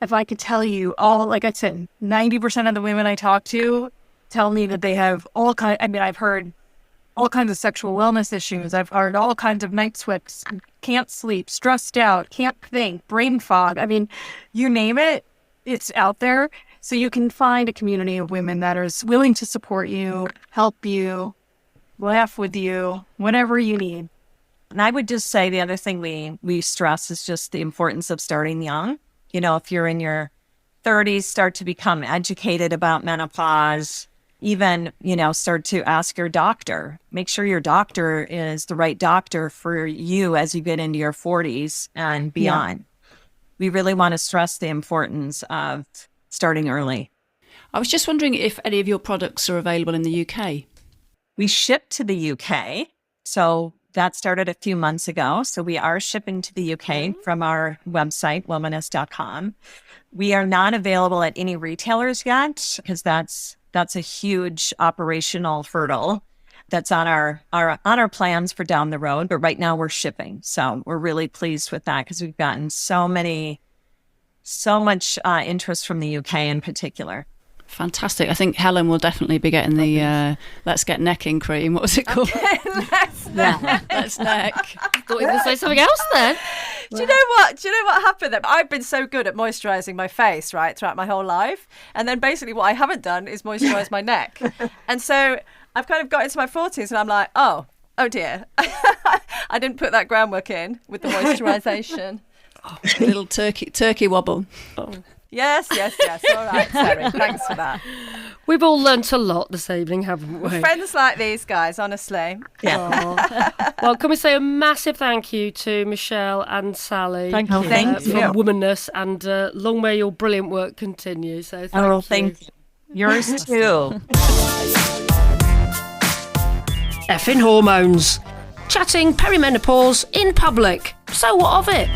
if I could tell you like I said, 90% of the women I talk to tell me that they have I've heard all kinds of sexual wellness issues. I've heard all kinds of night sweats, can't sleep, stressed out, can't think, brain fog. I mean, you name it, it's out there. So you can find a community of women that is willing to support you, help you, laugh with you, whatever you need. And I would just say the other thing we stress is just the importance of starting young. If you're in your 30s, start to become educated about menopause. Even, start to ask your doctor. Make sure your doctor is the right doctor for you as you get into your 40s and beyond. Yeah. We really want to stress the importance of starting early. I was just wondering if any of your products are available in the UK. We ship to the UK. So that started a few months ago. So we are shipping to the UK from our website, womaness.com. We are not available at any retailers yet, because that's a huge operational hurdle that's on our plans for down the road. But right now we're shipping. So we're really pleased with that, because we've gotten so much interest from the UK in particular. Fantastic. I think Helen will definitely be getting the Let's Get Necking cream. What was it called? Let's neck. Let's Neck. Thought you were going to say something else then. Do you know what happened then? I've been so good at moisturising my face, right, throughout my whole life. And then basically what I haven't done is moisturise my neck. And so I've kind of got into my 40s and I'm like, oh dear. I didn't put that groundwork in with the moisturisation. A little turkey wobble. Oh. Yes. All right, Terry, thanks for that. We've all learnt a lot this evening, haven't we? Friends like these guys, honestly. Yeah. Well, can we say a massive thank you to Michelle and Sally Thank you. Thank you. from Womaness, and long may your brilliant work continue. So Thank you. Yours too. Effin Hormones. Chatting perimenopause in public. So what of it?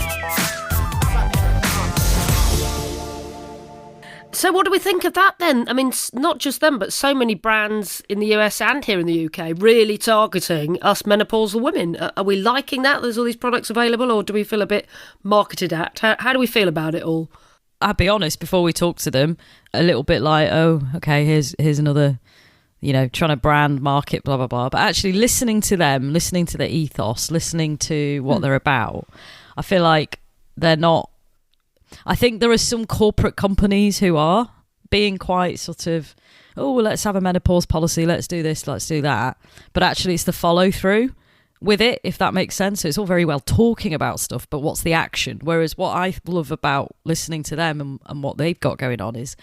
So what do we think of that then? I mean, not just them, but so many brands in the US and here in the UK really targeting us menopausal women. Are we liking that? There's all these products available, or do we feel a bit marketed at? How do we feel about it all? I'll be honest, before we talk to them, a little bit like, oh, okay, here's another, trying to brand, market, blah, blah, blah. But actually listening to them, listening to their ethos, listening to what they're about, I feel like they're not. I think there are some corporate companies who are being quite sort of, oh, let's have a menopause policy, let's do this, let's do that. But actually it's the follow through with it, if that makes sense. So it's all very well talking about stuff, but what's the action? Whereas what I love about listening to them and what they've got going on is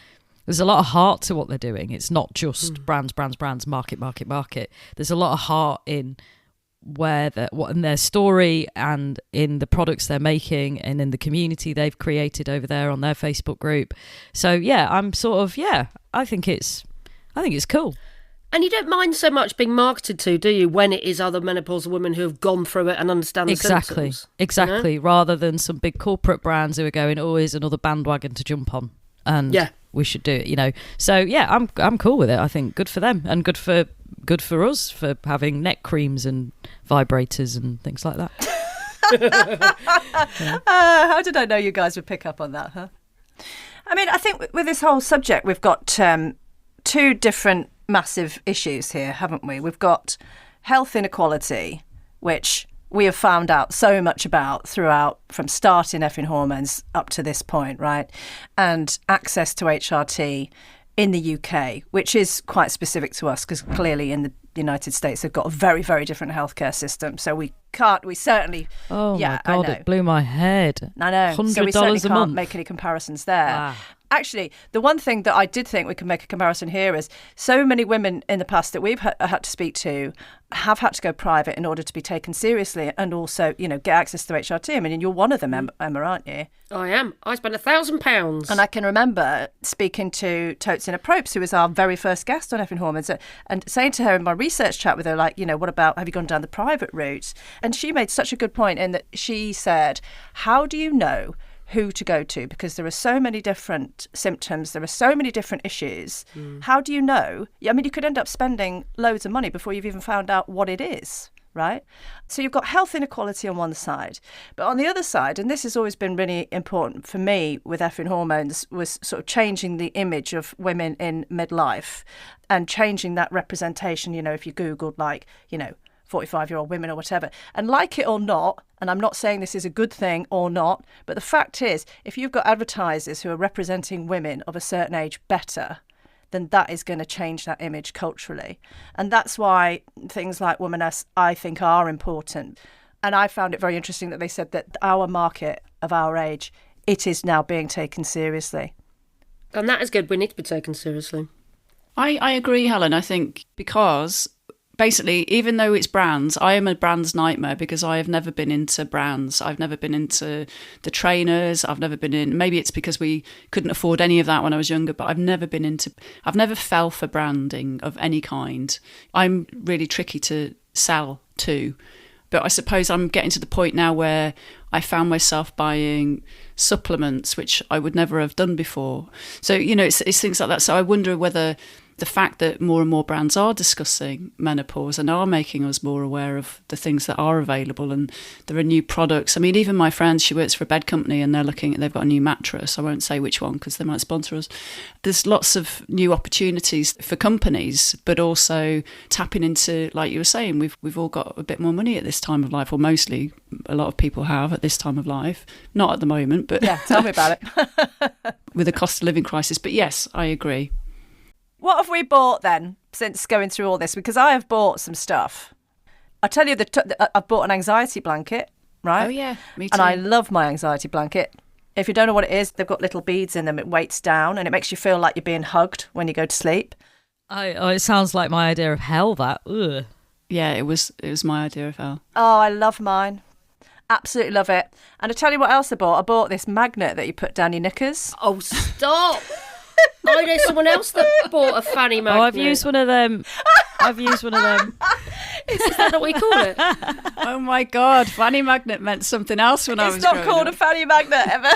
there's a lot of heart to what they're doing. It's not just brands, market. There's a lot of heart in in their story and in the products they're making and in the community they've created over there on their Facebook group. So yeah, I'm sort of, I think it's cool. And you don't mind so much being marketed to, do you, when it is other menopausal women who have gone through it and understand the symptoms? Exactly. Rather than some big corporate brands who are going, oh, here's another bandwagon to jump on. And we should do it, So yeah, I'm cool with it. I think good for them and good for us for having neck creams and vibrators and things like that. How did I know you guys would pick up on that, huh? I mean, I think with this whole subject, we've got two different massive issues here, haven't we? We've got health inequality, which we have found out so much about throughout, from starting Effin Hormones up to this point, right? And access to HRT in the UK, which is quite specific to us, because clearly in the United States they've got a very, very different healthcare system. So we certainly... Oh my God, it blew my head. I know. $100 so we certainly a can't month. make any comparisons there. Wow. Actually, the one thing that I did think we could make a comparison here is so many women in the past that we've had to speak to have had to go private in order to be taken seriously and also, get access to HRT. I mean, you're one of them, Emma, aren't you? I am. I spent £1,000. And I can remember speaking to Totes in a Propes, who was our very first guest on Effin Hormones, and saying to her in my research chat with her, like, what about, have you gone down the private route? And she made such a good point in that she said, how do you know who to go to, because there are so many different symptoms, there are so many different issues. How do you know? I mean, you could end up spending loads of money before you've even found out what it is, right? So you've got health inequality on one side, but on the other side, and this has always been really important for me with Effin Hormones, was sort of changing the image of women in midlife and changing that representation. If you Googled 45-year-old women or whatever. And like it or not, and I'm not saying this is a good thing or not, but the fact is, if you've got advertisers who are representing women of a certain age better, then that is going to change that image culturally. And that's why things like Womaness, I think, are important. And I found it very interesting that they said that our market of our age, it is now being taken seriously. And that is good. We need to be taken seriously. I agree, Helen. I think because basically, even though it's brands, I am a brands nightmare because I have never been into brands. I've never been into the trainers. I've never been in, maybe it's because we couldn't afford any of that when I was younger, but I've never fell for branding of any kind. I'm really tricky to sell to. But I suppose I'm getting to the point now where I found myself buying supplements, which I would never have done before. So, it's things like that. So I wonder whether the fact that more and more brands are discussing menopause and are making us more aware of the things that are available, and there are new products. I mean, even my friend, she works for a bed company, and they've got a new mattress. I won't say which one because they might sponsor us. There's lots of new opportunities for companies, but also tapping into, like you were saying, we've all got a bit more money at this time of life, or mostly a lot of people have at this time of life. Not at the moment, but yeah, tell me about it. With the cost of living crisis. But yes, I agree. What have we bought then since going through all this? Because I have bought some stuff. I tell you, I've bought an anxiety blanket, right? Oh, yeah, me too. And I love my anxiety blanket. If you don't know what it is, they've got little beads in them. It weights down and it makes you feel like you're being hugged when you go to sleep. It sounds like my idea of hell, that. Ugh. Yeah, it was my idea of hell. Oh, I love mine. Absolutely love it. And I tell you what else I bought. I bought this magnet that you put down your knickers. Oh, stop. I know someone else that bought a fanny magnet. Oh, I've used one of them. Is that what we call it? Oh my God, fanny magnet meant something else when I was It's not growing called up. a fanny magnet ever.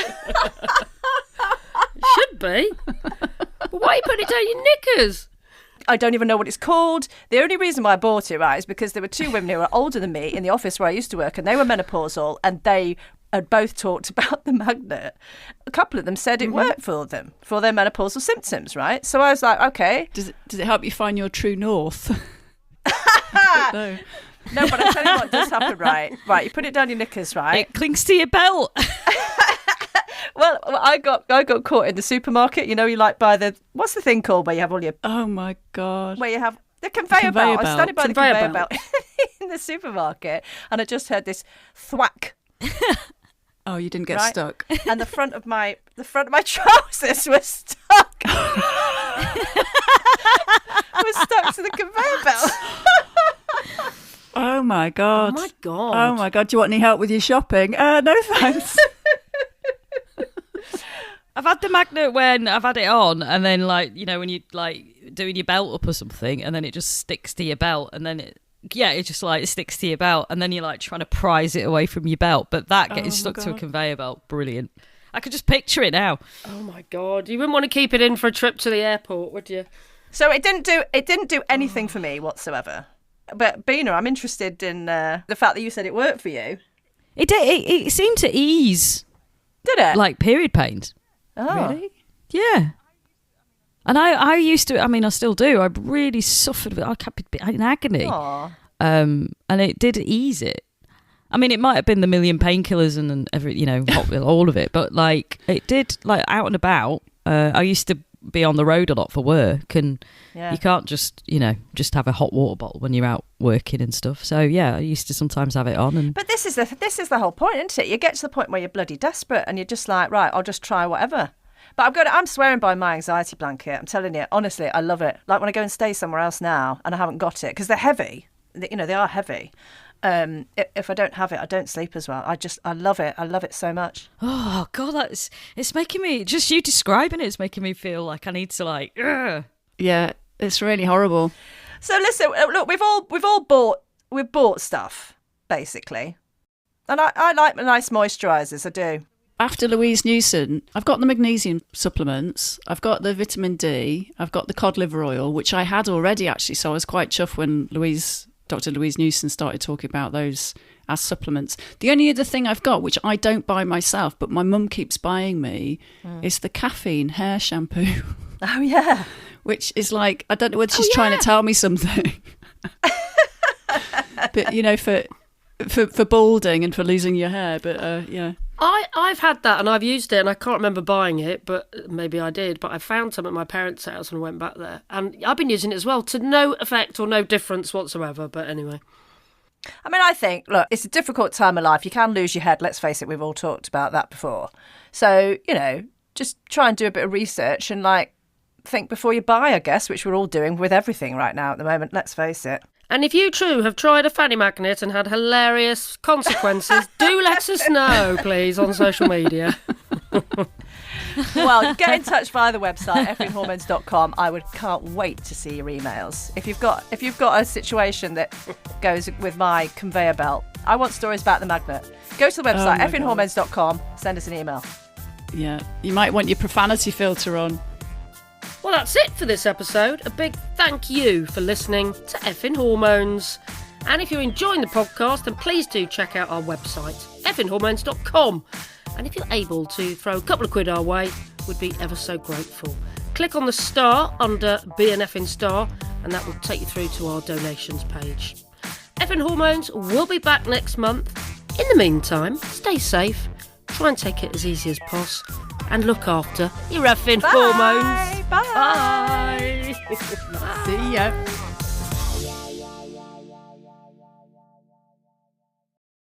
It should be. But why are you putting it down your knickers? I don't even know what it's called. The only reason why I bought it, right, is because there were two women who were older than me in the office where I used to work, and they were menopausal, and they had both talked about the magnet. A couple of them said it worked for them, for their menopausal symptoms, right? So I was like, okay. Does it help you find your true north? No. No, but I tell you what does happen, right? Right, you put it down your knickers, right? It clings to your belt. Well, I got caught in the supermarket. You know, you like buy what's the thing called where you have all your... Oh my God. Where you have the conveyor belt. I was standing by the Conveyor conveyor belt in the supermarket, and I just heard this thwack. Oh, you didn't get Right? stuck. And the front of my trousers was stuck. was stuck to the conveyor belt. Oh my God. Oh my God. Oh my God. Do you want any help with your shopping? No thanks. I've had the magnet when I've had it on, and then, like, you know, when you like doing your belt up or something, and then it just sticks to your belt, and then it just like sticks to your belt, and then you're like trying to prise it away from your belt, but that getting stuck to a conveyor belt, brilliant. I could just picture it now. Oh my God. You wouldn't want to keep it in for a trip to the airport, would you? So it didn't do anything for me whatsoever. But Bina, I'm interested in the fact that you said it worked for you. It seemed to ease, Did it? like, period pains. Oh. Really? Yeah. And I used to, I mean, I still do. I really suffered with, I kept in agony. Aw. And it did ease it. I mean, it might have been the million painkillers and every, you know, all of it, but like it did, like, out and about. I used to be on the road a lot for work, and you can't just, you know, just have a hot water bottle when you're out working and stuff. So yeah, I used to sometimes have it on. And But this is the whole point, isn't it? You get to the point where you're bloody desperate, and you're just like, right, I'll just try whatever. But I'm swearing by my anxiety blanket. I'm telling you, honestly, I love it. Like when I go and stay somewhere else now, and I haven't got it because they're heavy. You know, they are heavy. If I don't have it, I don't sleep as well. I love it. I love it so much. oh God, it's making me, just you describing it's making me feel like I need to, like, ugh. Yeah, it's really horrible. So listen, look, we've bought stuff basically, and I like nice moisturisers. I do. After Louise Newson, I've got the magnesium supplements, I've got the vitamin D, I've got the cod liver oil, which I had already actually, so I was quite chuffed when Dr. Louise Newson started talking about those as supplements. The only other thing I've got, which I don't buy myself, but my mum keeps buying me, is the caffeine hair shampoo. Oh yeah. Which is like, I don't know whether she's trying to tell me something. But, you know, for balding and for losing your hair, but yeah. I've had that and I've used it, and I can't remember buying it, but maybe I did. But I found some at my parents' house and went back there, and I've been using it as well to no effect or no difference whatsoever. But anyway, I mean, I think, look, it's a difficult time of life. You can lose your head. Let's face it, we've all talked about that before. So, you know, just try and do a bit of research and, like, think before you buy, I guess, which we're all doing with everything right now at the moment. Let's face it. and if you too have tried a fanny magnet and had hilarious consequences, do let us know, please, on social media. Well, get in touch via the website effinhormones.com. Can't wait to see your emails. If you've got a situation that goes with my conveyor belt, I want stories about the magnet. Go to the website effinhormones.com. Send us an email. Yeah, you might want your profanity filter on. Well, that's it for this episode. A big thank you for listening to Effin Hormones. And if you're enjoying the podcast, then please do check out our website, effinhormones.com. And if you're able to throw a couple of quid our way, we'd be ever so grateful. Click on the star under Be an Effin Star, and that will take you through to our donations page. Effin Hormones will be back next month. In the meantime, stay safe, try and take it as easy as possible, and look after your Effin Hormones. Bye. Bye. See ya.